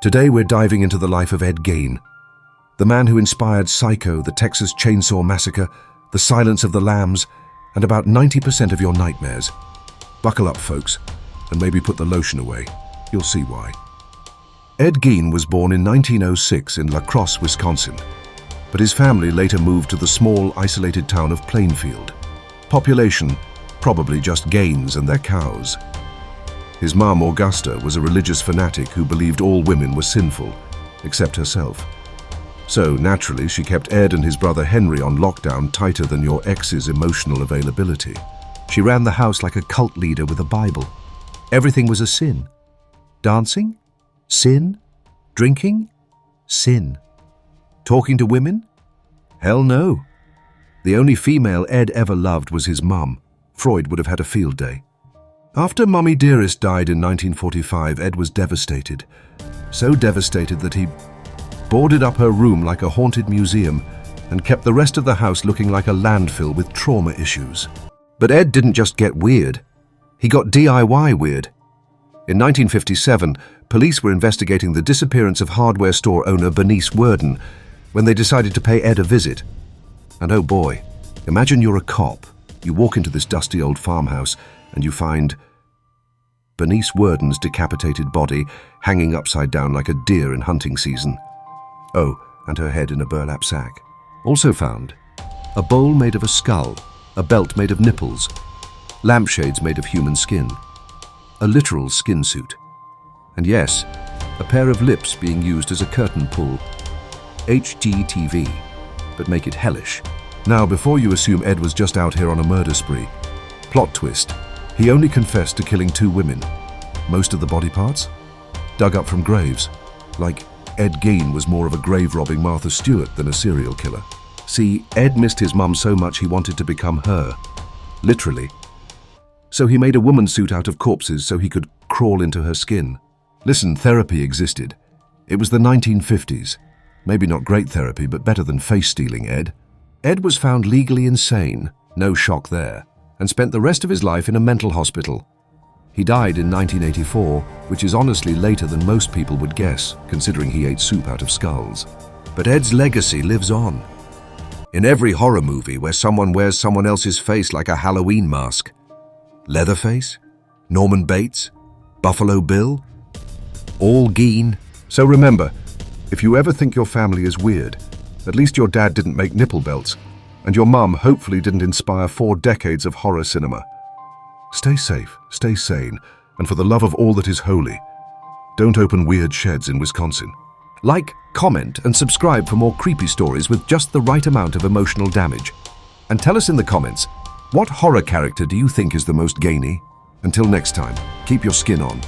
Today we're diving into the life of Ed Gein, the man who inspired Psycho, the Texas Chainsaw Massacre, The Silence of the Lambs, and about 90% of your nightmares. Buckle up, folks, and maybe put the lotion away. You'll see why. Ed Gein was born in 1906 in La Crosse, Wisconsin, but his family later moved to the small, isolated town of Plainfield. Population, probably just Gaines and their cows. His mom, Augusta, was a religious fanatic who believed all women were sinful, except herself. So, naturally, she kept Ed and his brother Henry on lockdown tighter than your ex's emotional availability. She ran the house like a cult leader with a Bible. Everything was a sin. Dancing? Sin. Drinking? Sin. Talking to women? Hell no. The only female Ed ever loved was his mum. Freud would have had a field day. After Mummy Dearest died in 1945, Ed was devastated. So devastated that he boarded up her room like a haunted museum and kept the rest of the house looking like a landfill with trauma issues. But Ed didn't just get weird. He got DIY weird. In 1957, police were investigating the disappearance of hardware store owner Bernice Worden when they decided to pay Ed a visit. And oh boy, imagine you're a cop. You walk into this dusty old farmhouse and you find Bernice Worden's decapitated body hanging upside down like a deer in hunting season. Oh, and her head in a burlap sack. Also found a bowl made of a skull, a belt made of nipples, lampshades made of human skin, a literal skin suit. And yes, a pair of lips being used as a curtain pull. HGTV, but make it hellish. Now, before you assume Ed was just out here on a murder spree, plot twist, he only confessed to killing 2 women. Most of the body parts? Dug up from graves. Like Ed Gein was more of a grave-robbing Martha Stewart than a serial killer. See, Ed missed his mum so much he wanted to become her. Literally. So he made a woman's suit out of corpses so he could crawl into her skin. Listen, therapy existed. It was the 1950s. Maybe not great therapy, but better than face-stealing, Ed. Ed was found legally insane, no shock there, and spent the rest of his life in a mental hospital. He died in 1984, which is honestly later than most people would guess, considering he ate soup out of skulls. But Ed's legacy lives on. In every horror movie where someone wears someone else's face like a Halloween mask. Leatherface, Norman Bates, Buffalo Bill, all Gein. So remember, if you ever think your family is weird, at least your dad didn't make nipple belts, and your mum hopefully didn't inspire 4 decades of horror cinema. Stay safe, stay sane, and for the love of all that is holy, don't open weird sheds in Wisconsin. Like, comment, and subscribe for more creepy stories with just the right amount of emotional damage. And tell us in the comments, what horror character do you think is the most Gein-y? Until next time, keep your skin on.